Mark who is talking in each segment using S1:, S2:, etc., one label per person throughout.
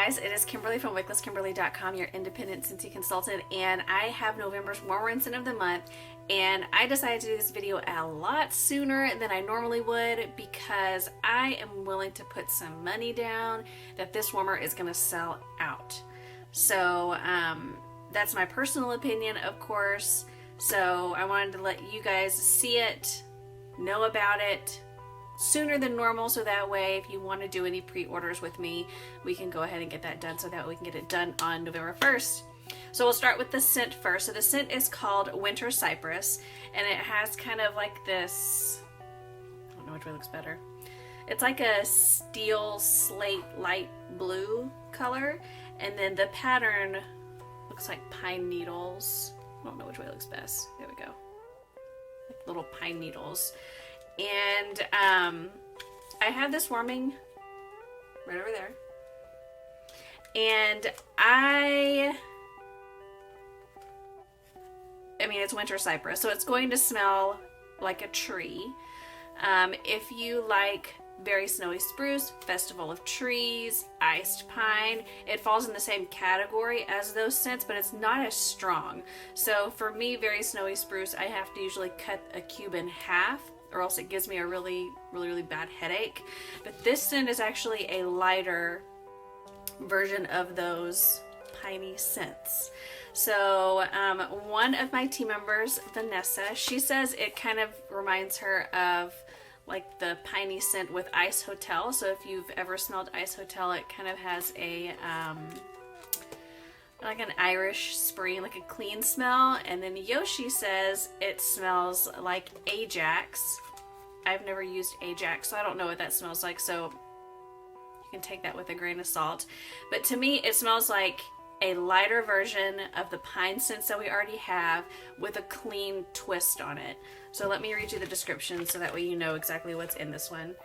S1: guys, it is Kimberly from Kmbrly.com, your independent Scentsy consultant, and I have November's warmer scent of the month, and I decided to do this video a lot sooner than I normally would because I am willing to put some money down that this warmer is going to sell out. So that's my personal opinion, of course, so I wanted to let you guys see it, know about it sooner than normal, so that way if you want to do any pre-orders with me, we can go ahead and get that done so that we can get it done on November 1st. So we'll start with the scent first. So the scent is called Winter Cypress, and it has kind of like this, I don't know which way looks better. It's like a steel slate light blue color, and then the pattern looks like pine needles. I don't know which way looks best. There we go. Like little pine needles. And I have this warming right over there, and I mean it's Winter Cypress, so it's going to smell like a tree. If you like very snowy spruce, festival of trees, iced pine, it falls in the same category as those scents, but it's not as strong. So for me, very snowy spruce, I have to usually cut a cube in half, or else it gives me a really bad headache. But this scent is actually a lighter version of those piney scents. So one of my team members, Vanessa, she says it kind of reminds her of like the piney scent with Ice Hotel. So if you've ever smelled Ice Hotel, it kind of has a like an Irish spring, like a clean smell. And then Yoshi says it smells like Ajax. I've never used Ajax, so I don't know what that smells like, so you can take that with a grain of salt. But to me, it smells like a lighter version of the pine scents that we already have with a clean twist on it. So let me read you the description so that way you know exactly what's in this one.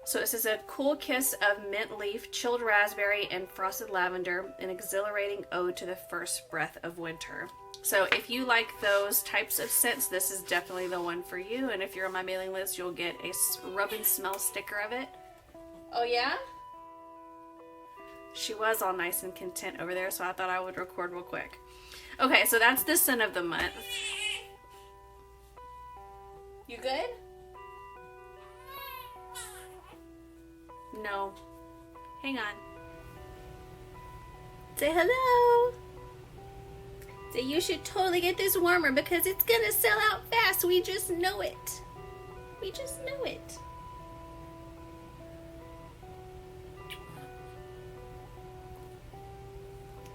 S1: So it says, a cool kiss of mint leaf, chilled raspberry, and frosted lavender, an exhilarating ode to the first breath of winter. So if you like those types of scents, this is definitely the one for you. And if you're on my mailing list, you'll get a rub and smell sticker of it. Oh yeah? She was all nice and content over there, so I thought I would record real quick. Okay, so that's the scent of the month. You good? No. Hang on. Say hello. Say you should totally get this warmer because it's gonna sell out fast. We just know it. We just know it.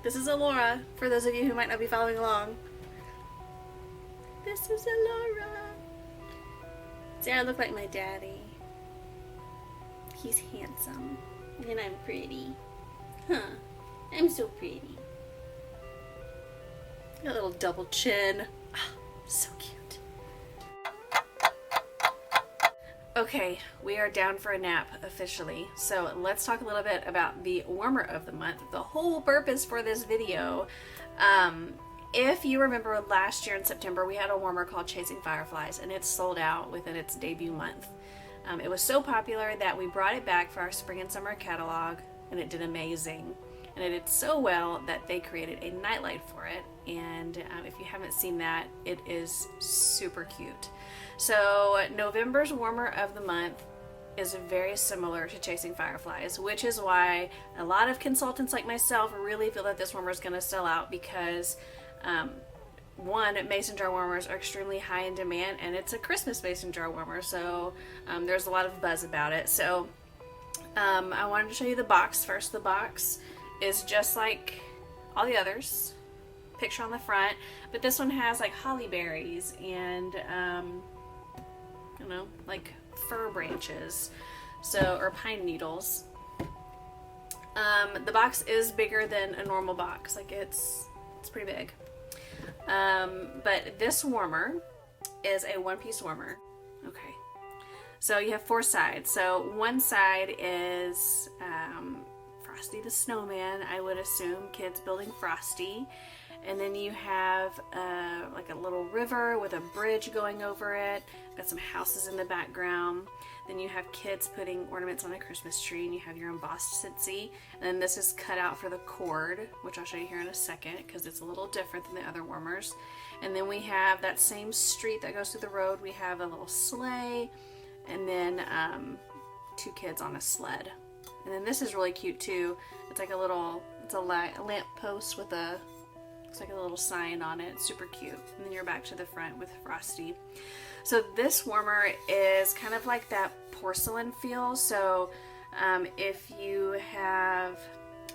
S1: This is Alora, for those of you who might not be following along. This is Alora. See, I look like my daddy. He's handsome, and I'm pretty. Huh, I'm so pretty. Got a little double chin. Oh, so cute. Okay, we are down for a nap officially. So let's talk a little bit about the warmer of the month. The whole purpose for this video, if you remember last year in September, we had a warmer called Chasing Fireflies, and it sold out within its debut month. It was so popular that we brought it back for our spring and summer catalog, and it did amazing. And it did so well that they created a nightlight for it. And if you haven't seen that, it is super cute. So November's warmer of the month is very similar to Chasing Fireflies, which is why a lot of consultants like myself really feel that this warmer is going to sell out because one, mason jar warmers are extremely high in demand, and it's a Christmas mason jar warmer, so there's a lot of buzz about it. So I wanted to show you the box first. The box is just like all the others, picture on the front, but this one has like holly berries and you know, like fir branches, so, or pine needles. The box is bigger than a normal box, like it's pretty big. But this warmer is a one-piece warmer. Okay, so you have four sides. So one side is Frosty the Snowman, I would assume, kids building Frosty. And then you have like a little river with a bridge going over it. Got some houses in the background. Then you have kids putting ornaments on a Christmas tree, and you have your embossed Scentsy. And then this is cut out for the cord, which I'll show you here in a second because it's a little different than the other warmers. And then we have that same street that goes through the road. We have a little sleigh, and then 2 kids on a sled. And then this is really cute too. It's like a lamp post with looks like a little sign on it. It's super cute. And then you're back to the front with Frosty. So this warmer is kind of like that porcelain feel. So if you have,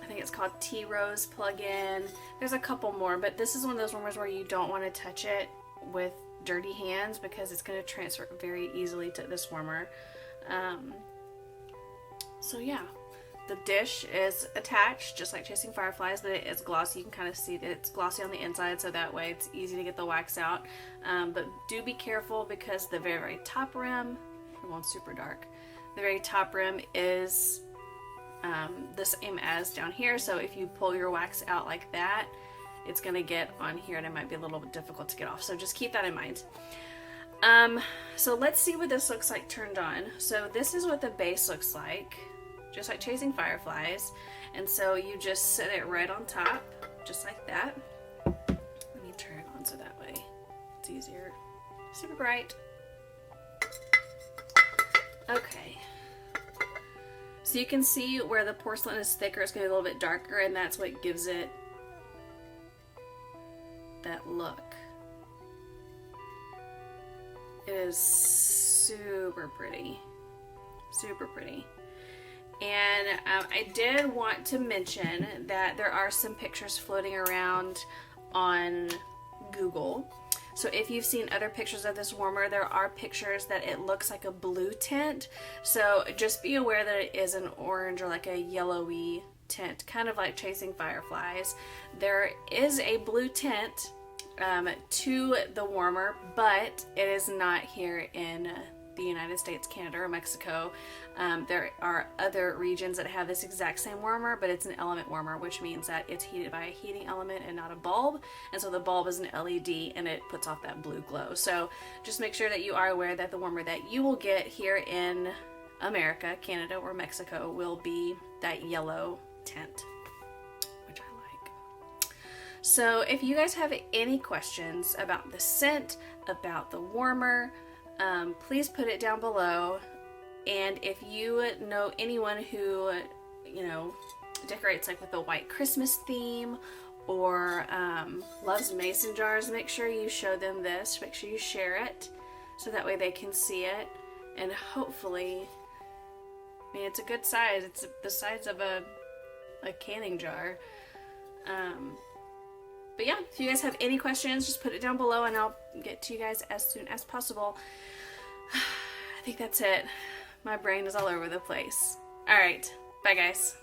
S1: I think it's called Tea Rose plug-in. There's a couple more, but this is one of those warmers where you don't want to touch it with dirty hands because it's going to transfer very easily to this warmer. So yeah, the dish is attached just like Chasing Fireflies, but it is glossy. You can kind of see that it's glossy on the inside, so that way it's easy to get the wax out. But do be careful because the very, very top rim, well, it's super dark. The very top rim is the same as down here, so if you pull your wax out like that, it's going to get on here and it might be a little bit difficult to get off. So just keep that in mind. So let's see what this looks like turned on. So this is what the base looks like, just like Chasing Fireflies. And so you just set it right on top, just like that. Let me turn it on so that way it's easier. Super bright. Okay. So you can see where the porcelain is thicker, it's going to be a little bit darker, and that's what gives it that look. It is super pretty. Super pretty. And I did want to mention that there are some pictures floating around on Google. So if you've seen other pictures of this warmer, there are pictures that it looks like a blue tint. So just be aware that it is an orange or like a yellowy tint, kind of like Chasing Fireflies. There is a blue tint to the warmer, but it is not here in the United States, Canada, or Mexico. There are other regions that have this exact same warmer, but it's an element warmer, which means that it's heated by a heating element and not a bulb. And so the bulb is an LED and it puts off that blue glow. So just make sure that you are aware that the warmer that you will get here in America, Canada, or Mexico will be that yellow tint, which I like. So if you guys have any questions about the scent, about the warmer, please put it down below. And if you know anyone who, you know, decorates like with a white Christmas theme or loves mason jars, make sure you show them this. Make sure you share it so that way they can see it. And hopefully, I mean, it's a good size. It's the size of a canning jar. But yeah, if you guys have any questions, just put it down below and I'll get to you guys as soon as possible. I think that's it. My brain is all over the place. All right, bye guys.